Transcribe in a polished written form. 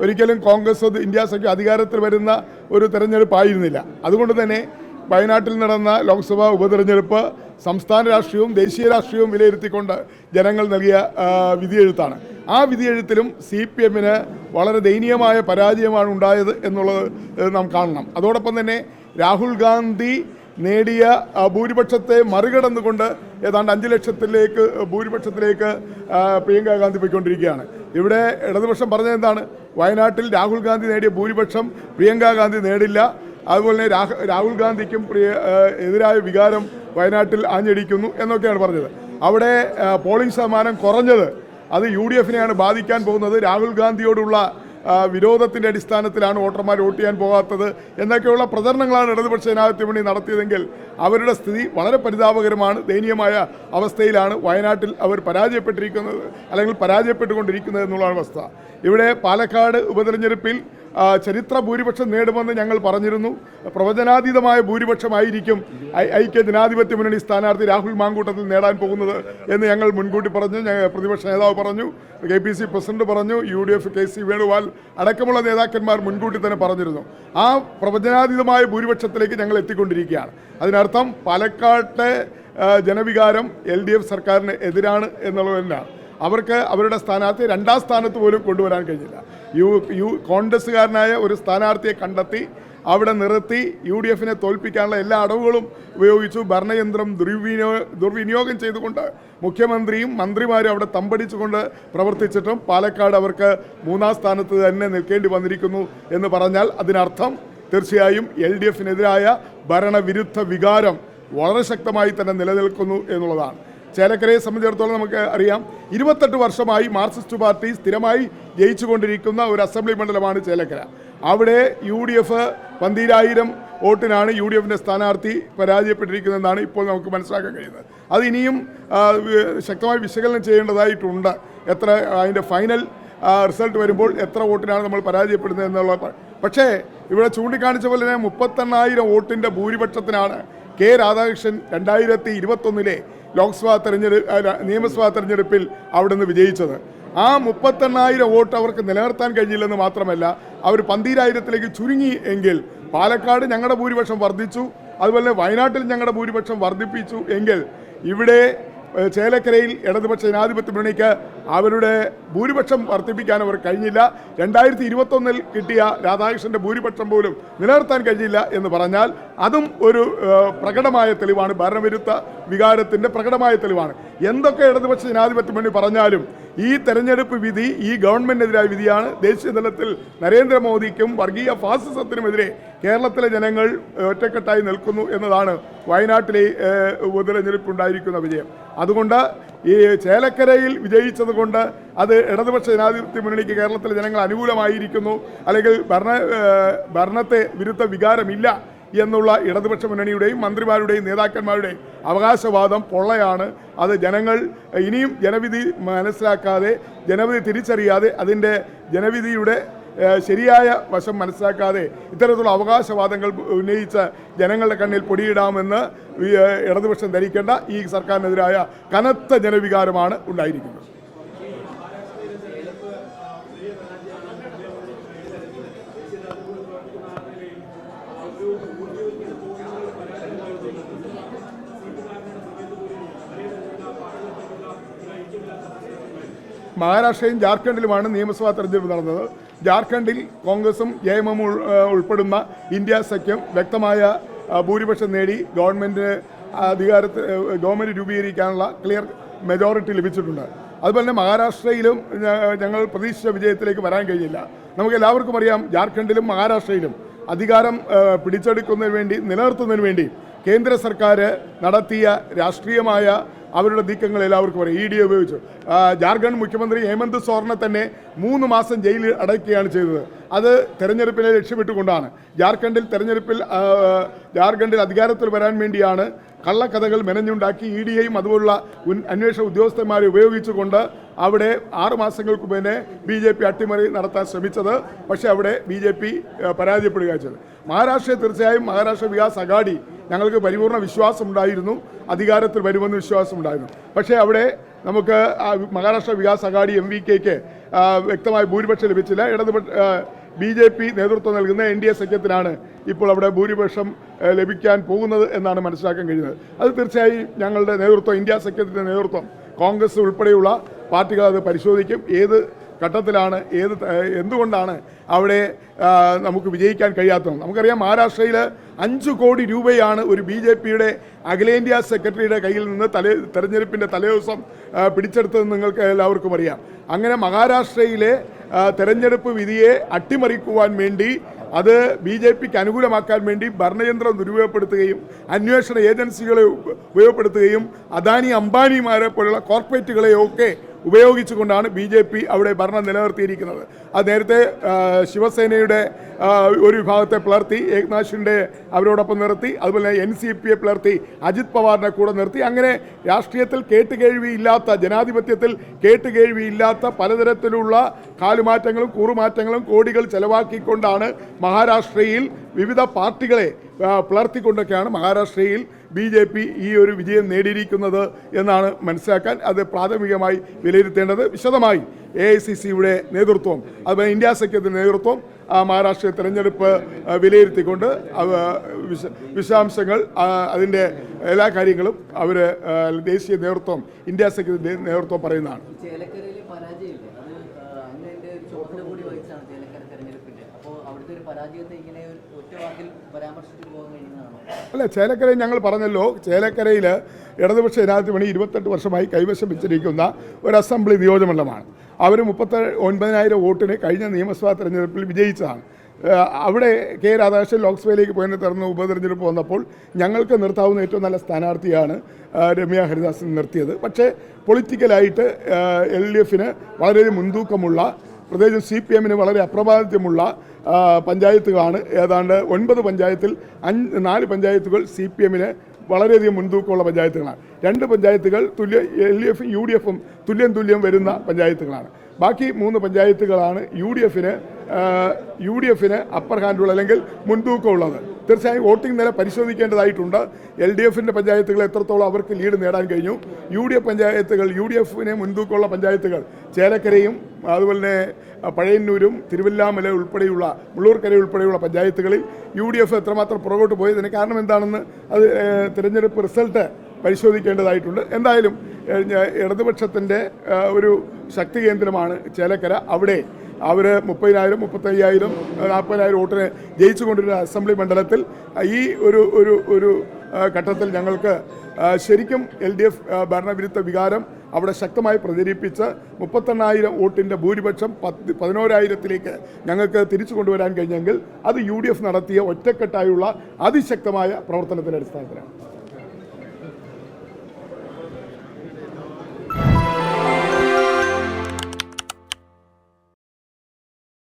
ഒരിക്കലും കോൺഗ്രസ് ഇന്ത്യ സഖ്യം അധികാരത്തിൽ വരുന്ന ഒരു തെരഞ്ഞെടുപ്പായിരുന്നില്ല. അതുകൊണ്ട് തന്നെ വയനാട്ടിൽ നടന്ന ലോക്സഭാ ഉപതെരഞ്ഞെടുപ്പ് സംസ്ഥാന രാഷ്ട്രീയവും ദേശീയ രാഷ്ട്രീയവും വിലയിരുത്തിക്കൊണ്ട് ജനങ്ങൾ നൽകിയ വിധിയെഴുത്താണ്. ആ വിധിയെഴുത്തിലും CPM-ന് വളരെ ദയനീയമായ പരാജയമാണ് ഉണ്ടായത് എന്നുള്ളത് നാം കാണണം. അതോടൊപ്പം തന്നെ രാഹുൽ ഗാന്ധി നേടിയ ഭൂരിപക്ഷത്തെ മറികടന്നുകൊണ്ട് ഏതാണ്ട് 5 ലക്ഷത്തിലേക്ക് ഭൂരിപക്ഷത്തിലേക്ക് പ്രിയങ്ക ഗാന്ധി പോയിക്കൊണ്ടിരിക്കുകയാണ്. ഇവിടെ ഇടതുപക്ഷം പറഞ്ഞത് എന്താണ്? വയനാട്ടിൽ രാഹുൽ ഗാന്ധി നേടിയ ഭൂരിപക്ഷം പ്രിയങ്ക ഗാന്ധി നേടില്ല. അതുപോലെ തന്നെ രാഹുൽ ഗാന്ധിക്കും എതിരായ വികാരം വയനാട്ടിൽ ആഞ്ഞടിക്കുന്നു എന്നൊക്കെയാണ് പറഞ്ഞത്. അവിടെ പോളിംഗ് ശതമാനം കുറഞ്ഞത് അത് UDF-നെയാണ് ബാധിക്കാൻ പോകുന്നത്. രാഹുൽ ഗാന്ധിയോടുള്ള വിരോധത്തിൻ്റെ അടിസ്ഥാനത്തിലാണ് വോട്ടർമാർ വോട്ട് ചെയ്യാൻ പോകാത്തത് എന്നൊക്കെയുള്ള പ്രചരണങ്ങളാണ് ഇടതുപക്ഷ ജനാധിപത്യ മുന്നണി നടത്തിയതെങ്കിൽ അവരുടെ സ്ഥിതി വളരെ പരിതാപകരമാണ്. ദയനീയമായ അവസ്ഥയിലാണ് വയനാട്ടിൽ അവർ പരാജയപ്പെട്ടിരിക്കുന്നത്, അല്ലെങ്കിൽ പരാജയപ്പെട്ടുകൊണ്ടിരിക്കുന്നത് എന്നുള്ളതാണ് അവസ്ഥ. ഇവിടെ പാലക്കാട് ഉപതെരഞ്ഞെടുപ്പിൽ ചരിത്ര ഭൂരിപക്ഷം നേടുമെന്ന് ഞങ്ങൾ പറഞ്ഞിരുന്നു. പ്രവചനാതീതമായ ഭൂരിപക്ഷമായിരിക്കും ഐക്യ ജനാധിപത്യ മുന്നണി സ്ഥാനാർത്ഥി രാഹുൽ മാങ്കൂട്ടത്തിൽ നേടാൻ പോകുന്നത് എന്ന് ഞങ്ങൾ മുൻകൂട്ടി പറഞ്ഞു. പ്രതിപക്ഷ നേതാവ് പറഞ്ഞു, KPC പ്രസിഡന്റ് പറഞ്ഞു, UDF KC വേണുഗോപാൽ അടക്കമുള്ള നേതാക്കന്മാർ മുൻകൂട്ടി തന്നെ പറഞ്ഞിരുന്നു. ആ പ്രവചനാതീതമായ ഭൂരിപക്ഷത്തിലേക്ക് ഞങ്ങൾ എത്തിക്കൊണ്ടിരിക്കുകയാണ്. അതിനർത്ഥം പാലക്കാട്ടെ ജനവികാരം LDF സർക്കാരിന് എതിരാണ് എന്നുള്ളത് തന്നെയാണ്. അവർക്ക് അവരുടെ സ്ഥാനാർത്ഥിയെ 2ാം സ്ഥാനത്ത് പോലും കൊണ്ടുവരാൻ കഴിഞ്ഞില്ല. കോൺഗ്രസ്സുകാരനായ ഒരു സ്ഥാനാർത്ഥിയെ കണ്ടെത്തി അവിടെ നിർത്തി UDF-നെ തോൽപ്പിക്കാനുള്ള എല്ലാ അടവുകളും ഉപയോഗിച്ചു. ഭരണയന്ത്രം ദുർവിനിയോഗം ചെയ്തുകൊണ്ട് മുഖ്യമന്ത്രിയും മന്ത്രിമാരും അവിടെ തമ്പടിച്ചുകൊണ്ട് പ്രവർത്തിച്ചിട്ടും പാലക്കാട് അവർക്ക് 3ാം സ്ഥാനത്ത് തന്നെ നിൽക്കേണ്ടി വന്നിരിക്കുന്നു എന്ന് പറഞ്ഞാൽ അതിനർത്ഥം തീർച്ചയായും LDF-നെതിരായ ഭരണവിരുദ്ധ വികാരം വളരെ ശക്തമായി തന്നെ നിലനിൽക്കുന്നു എന്നുള്ളതാണ്. ചേലക്കരയെ സംബന്ധിച്ചിടത്തോളം നമുക്ക് അറിയാം, 28 വർഷമായി മാർക്സിസ്റ്റ് പാർട്ടി സ്ഥിരമായി ജയിച്ചുകൊണ്ടിരിക്കുന്ന ഒരു അസംബ്ലി മണ്ഡലമാണ് ചേലക്കര. അവിടെ UDF 12,000 വോട്ടിനാണ് UDF-ന്റെ സ്ഥാനാർത്ഥി പരാജയപ്പെട്ടിരിക്കുന്നതെന്നാണ് ഇപ്പോൾ നമുക്ക് മനസ്സിലാക്കാൻ കഴിയുന്നത്. അത് ഇനിയും ശക്തമായി വിശകലനം ചെയ്യേണ്ടതായിട്ടുണ്ട്. എത്ര അതിൻ്റെ ഫൈനൽ റിസൾട്ട് വരുമ്പോൾ എത്ര വോട്ടിനാണ് നമ്മൾ പരാജയപ്പെടുന്നത് എന്നുള്ളത്. പക്ഷേ ഇവിടെ ചൂണ്ടിക്കാണിച്ച പോലെ തന്നെ 38,000 വോട്ടിൻ്റെ ഭൂരിപക്ഷത്തിനാണ് K. രാധാകൃഷ്ണൻ 2021-ലെ നിയമസഭാ തെരഞ്ഞെടുപ്പിൽ അവിടെ നിന്ന് വിജയിച്ചത്. ആ 38,000 വോട്ട് അവർക്ക് നിലനിർത്താൻ കഴിഞ്ഞില്ലെന്ന് മാത്രമല്ല, അവർ 12,000-ലേക്ക് ചുരുങ്ങി എങ്കിൽ പാലക്കാട് ഞങ്ങളുടെ ഭൂരിപക്ഷം വർദ്ധിച്ചു, അതുപോലെ വയനാട്ടിൽ ഞങ്ങളുടെ ഭൂരിപക്ഷം വർദ്ധിപ്പിച്ചു എങ്കിൽ ഇവിടെ ചേലക്കരയിൽ ഇടതുപക്ഷ ജനാധിപത്യ മുന്നണിക്ക് അവരുടെ ഭൂരിപക്ഷം വർദ്ധിപ്പിക്കാൻ അവർ കഴിഞ്ഞില്ല. 2021-ൽ കിട്ടിയ രാധാകൃഷ്ണൻ്റെ ഭൂരിപക്ഷം പോലും നിലനിർത്താൻ കഴിഞ്ഞില്ല എന്ന് പറഞ്ഞാൽ അതും ഒരു പ്രകടമായ തെളിവാണ്, ഭരണവിരുദ്ധ വികാരത്തിൻ്റെ പ്രകടമായ തെളിവാണ്. എന്തൊക്കെ ഇടതുപക്ഷ ജനാധിപത്യ മുന്നണി പറഞ്ഞാലും ഈ തെരഞ്ഞെടുപ്പ് വിധി ഈ ഗവൺമെൻറ്റിനെതിരായ വിധിയാണ്. ദേശീയ തലത്തിൽ നരേന്ദ്രമോദിക്കും വർഗീയ ഫാസിസത്തിനുമെതിരെ കേരളത്തിലെ ജനങ്ങൾ ഒറ്റക്കെട്ടായി നിൽക്കുന്നു എന്നതാണ് വയനാട്ടിലെ ഉപതെരഞ്ഞെടുപ്പുണ്ടായിരിക്കുന്ന വിജയം. അതുകൊണ്ട് ഈ ചേലക്കരയിൽ വിജയിച്ചത് കൊണ്ട് അത് ഇടതുപക്ഷ ജനാധിപത്യ മുന്നണിക്ക് കേരളത്തിലെ ജനങ്ങൾ അനുകൂലമായിരിക്കുന്നു, അല്ലെങ്കിൽ ഭരണത്തെ വിരുദ്ധ വികാരമില്ല എന്നുള്ള ഇടതുപക്ഷ മുന്നണിയുടെയും മന്ത്രിമാരുടെയും നേതാക്കന്മാരുടെയും അവകാശവാദം പൊള്ളയാണ്. അത് ജനങ്ങൾ ഇനിയും ജനവിധി മനസ്സിലാക്കാതെ, ജനവിധി തിരിച്ചറിയാതെ, അതിൻ്റെ ജനവിധിയുടെ ശരിയായ വശം മനസ്സിലാക്കാതെ ഇത്തരത്തിലുള്ള അവകാശവാദങ്ങൾ ഉന്നയിച്ച് ജനങ്ങളുടെ കണ്ണിൽ പൊടിയിടാമെന്ന് ഇടതുപക്ഷം ധരിക്കേണ്ട. ഈ സർക്കാരിനെതിരായ കനത്ത ജനവികാരമാണ് ഉണ്ടായിരിക്കുന്നത്. മഹാരാഷ്ട്രയും ജാർഖണ്ഡിലുമാണ് നിയമസഭാ തെരഞ്ഞെടുപ്പ് നടന്നത്. ജാർഖണ്ഡിൽ കോൺഗ്രസും JMM ഉൾപ്പെടുന്ന ഇന്ത്യ സഖ്യം വ്യക്തമായ ഭൂരിപക്ഷം നേടി ഗവൺമെൻറ് രൂപീകരിക്കാനുള്ള ക്ലിയർ മെജോറിറ്റി ലഭിച്ചിട്ടുണ്ട്. അതുപോലെ തന്നെ മഹാരാഷ്ട്രയിലും ഞങ്ങൾ പ്രതീക്ഷിച്ച വിജയത്തിലേക്ക് വരാൻ കഴിഞ്ഞില്ല. നമുക്ക് എല്ലാവർക്കും അറിയാം, ജാർഖണ്ഡിലും മഹാരാഷ്ട്രയിലും അധികാരം പിടിച്ചെടുക്കുന്നതിന് വേണ്ടി, നിലനിർത്തുന്നതിന് വേണ്ടി കേന്ദ്ര സർക്കാർ നടത്തിയ രാഷ്ട്രീയമായ അവരുടെ നീക്കങ്ങൾ എല്ലാവർക്കും പറയും. ED ഉപയോഗിച്ചു. ജാർഖണ്ഡ് മുഖ്യമന്ത്രി ഹേമന്ത് സോറനെ തന്നെ 3 മാസം ജയിലിൽ അടയ്ക്കുകയാണ് ചെയ്തത്. അത് തെരഞ്ഞെടുപ്പിനെ ലക്ഷ്യമിട്ടുകൊണ്ടാണ്. ജാർഖണ്ഡിൽ അധികാരത്തിൽ വരാൻ വേണ്ടിയാണ് കള്ളക്കഥകൾ മെനഞ്ഞുണ്ടാക്കി ED-യെയും അതുപോലുള്ള അന്വേഷണ ഉദ്യോഗസ്ഥന്മാരെ ഉപയോഗിച്ചുകൊണ്ട് അവിടെ 6 മാസങ്ങൾക്ക് മുന്നേ BJP അട്ടിമറി നടത്താൻ ശ്രമിച്ചത്. പക്ഷേ അവിടെ BJP പരാജയപ്പെടുക ചെയ്തത്. മഹാരാഷ്ട്രയെ തീർച്ചയായും മഹാരാഷ്ട്ര വികാസ് അഘാഡി ഞങ്ങൾക്ക് പരിപൂർണ്ണ വിശ്വാസമുണ്ടായിരുന്നു, അധികാരത്തിൽ വരുമെന്ന് വിശ്വാസമുണ്ടായിരുന്നു. പക്ഷേ അവിടെ നമുക്ക് മഹാരാഷ്ട്ര വികാസ് അഘാടി MVKക്ക് വ്യക്തമായ ഭൂരിപക്ഷം ലഭിച്ചില്ല. BJP നേതൃത്വം നൽകുന്ന NDA സഖ്യത്തിനാണ് ഇപ്പോൾ അവിടെ ഭൂരിപക്ഷം ലഭിക്കാൻ പോകുന്നത് എന്നാണ് മനസ്സിലാക്കാൻ കഴിയുന്നത്. അത് തീർച്ചയായും ഞങ്ങളുടെ നേതൃത്വം, ഇന്ത്യ സഖ്യത്തിൻ്റെ നേതൃത്വം, കോൺഗ്രസ് ഉൾപ്പെടെയുള്ള പാർട്ടികൾ അത് പരിശോധിക്കും. ഏത് ഘട്ടത്തിലാണ് എന്തുകൊണ്ടാണ് അവിടെ നമുക്ക് വിജയിക്കാൻ കഴിയാത്തത്? നമുക്കറിയാം, മഹാരാഷ്ട്രയിൽ 5 കോടി രൂപയാണ് ഒരു BJPയുടെ അഖിലേന്ത്യാ സെക്രട്ടറിയുടെ കയ്യിൽ നിന്ന് തെരഞ്ഞെടുപ്പിൻ്റെ തലേദിവസം പിടിച്ചെടുത്തതെന്ന് നിങ്ങൾക്ക് എല്ലാവർക്കും അറിയാം. അങ്ങനെ മഹാരാഷ്ട്രയിലെ തെരഞ്ഞെടുപ്പ് വിധിയെ അട്ടിമറിക്കുവാൻ വേണ്ടി, അത് BJPക്ക് അനുകൂലമാക്കാൻ വേണ്ടി ഭരണയന്ത്രം ദുരുപയോഗപ്പെടുത്തുകയും അന്വേഷണ ഏജൻസികളെ ഉപയോഗപ്പെടുത്തുകയും അദാനി അംബാനിമാരെ പോലുള്ള കോർപ്പറേറ്റുകളെയൊക്കെ ഉപയോഗിച്ചുകൊണ്ടാണ് BJP അവിടെ ഭരണം നിലനിർത്തിയിരിക്കുന്നത്. അത് നേരത്തെ ശിവസേനയുടെ ഒരു വിഭാഗത്തെ പിളർത്തി ഏക്നാഥ് ഷിൻഡെ അവരോടൊപ്പം നിർത്തി, അതുപോലെ NCPയെ പിളർത്തി അജിത് പവാറിനെ കൂടെ നിർത്തി. അങ്ങനെ രാഷ്ട്രീയത്തിൽ കേട്ടുകേഴ്വിയില്ലാത്ത, ജനാധിപത്യത്തിൽ കേട്ടുകേഴ്വിയില്ലാത്ത പലതരത്തിലുള്ള കാലുമാറ്റങ്ങളും കൂറുമാറ്റങ്ങളും കോടികൾ ചെലവാക്കിക്കൊണ്ടാണ് മഹാരാഷ്ട്രയിൽ വിവിധ പാർട്ടികളെ പിളർത്തിക്കൊണ്ടൊക്കെയാണ് മഹാരാഷ്ട്രയിൽ BJP ഈ ഒരു വിജയം നേടിയിരിക്കുന്നത് എന്നാണ് മനസ്സിലാക്കാൻ. അത് പ്രാഥമികമായി വിലയിരുത്തേണ്ടത്. വിശദമായി AICCയുടെ നേതൃത്വം, അതുപോലെ ഇന്ത്യ സഖ്യത്തിൻ്റെ നേതൃത്വം മഹാരാഷ്ട്ര തെരഞ്ഞെടുപ്പ് വിലയിരുത്തിക്കൊണ്ട് വിശദാംശങ്ങൾ, അതിൻ്റെ എല്ലാ കാര്യങ്ങളും അവർ ദേശീയ നേതൃത്വം, ഇന്ത്യ സഖ്യത്തിൻ്റെ നേതൃത്വം പറയുന്നതാണ്. അല്ല, ചേലക്കരയിൽ ഞങ്ങൾ പറഞ്ഞല്ലോ, ചേലക്കരയിൽ ഇടതുപക്ഷ ജനാധിപത്യ മുന്നണി 28 വർഷമായി കൈവശം വെച്ചിരിക്കുന്ന ഒരു അസംബ്ലി നിയോജകമണ്ഡലമാണ്. അവർ 39,000 വോട്ടിന് കഴിഞ്ഞ നിയമസഭാ തെരഞ്ഞെടുപ്പിൽ വിജയിച്ചതാണ്. അവിടെ K. രാധാകൃഷ്ണൻ ലോക്സഭയിലേക്ക് പോയതിനെ തുടർന്ന് ഉപതെരഞ്ഞെടുപ്പ് വന്നപ്പോൾ ഞങ്ങൾക്ക് നിർത്താവുന്ന ഏറ്റവും നല്ല സ്ഥാനാർത്ഥിയാണ് രമ്യ ഹരിദാസിനെ നിർത്തിയത്. പക്ഷേ പൊളിറ്റിക്കലായിട്ട് LDFന് വളരെയധികം മുൻതൂക്കമുള്ള, പ്രത്യേകിച്ചും CPMന് വളരെ അപ്രമാദിത്യമുള്ള പഞ്ചായത്തുകളാണ്. ഏതാണ്ട് 9 പഞ്ചായത്തിൽ 4 പഞ്ചായത്തുകൾ CPMന് വളരെയധികം മുൻതൂക്കമുള്ള പഞ്ചായത്തുകളാണ്. 2 പഞ്ചായത്തുകൾ LDFും UDFും തുല്യം വരുന്ന പഞ്ചായത്തുകളാണ്. ബാക്കി 3 പഞ്ചായത്തുകളാണ് UDFന് അപ്പർ ഹാൻഡുള്ള, അല്ലെങ്കിൽ മുൻതൂക്കമുള്ളത്. തീർച്ചയായും വോട്ടിംഗ് നില പരിശോധിക്കേണ്ടതായിട്ടുണ്ട്. LDFിൻ്റെ പഞ്ചായത്തുകൾ എത്രത്തോളം അവർക്ക് ലീഡ് നേടാൻ കഴിഞ്ഞു. UDF പഞ്ചായത്തുകൾ, UDFന് മുൻതൂക്കമുള്ള പഞ്ചായത്തുകൾ ചേലക്കരയും അതുപോലെ തന്നെ പഴയന്നൂരും തിരുവല്ലാമല ഉൾപ്പെടെയുള്ള, മുള്ളൂർക്കര ഉൾപ്പെടെയുള്ള പഞ്ചായത്തുകളിൽ UDF എത്രമാത്രം പുറകോട്ട് പോയതിന് കാരണം എന്താണെന്ന് അത് തിരഞ്ഞെടുപ്പ് റിസൾട്ട് പരിശോധിക്കേണ്ടതായിട്ടുണ്ട്. എന്തായാലും ഇടതുപക്ഷത്തിൻ്റെ ഒരു ശക്തി കേന്ദ്രമാണ് ചേലക്കര. അവിടെ അവർ 30,000, 35,000, 40,000 വോട്ടിന് ജയിച്ചുകൊണ്ടിരുന്ന അസംബ്ലി മണ്ഡലത്തിൽ ഈ ഒരു ഘട്ടത്തിൽ ഞങ്ങൾക്ക് ശരിക്കും LDF ഭരണവിരുദ്ധ വികാരം അവിടെ ശക്തമായി പ്രചരിപ്പിച്ച് 38,000 വോട്ടിൻ്റെ ഭൂരിപക്ഷം 11,000-ലേക്ക് ഞങ്ങൾക്ക് തിരിച്ചു കൊണ്ടുവരാൻ കഴിഞ്ഞെങ്കിൽ അത് UDF നടത്തിയ ഒറ്റക്കെട്ടായുള്ള അതിശക്തമായ പ്രവർത്തനത്തിൻ്റെ അടിസ്ഥാനത്തിലാണ്.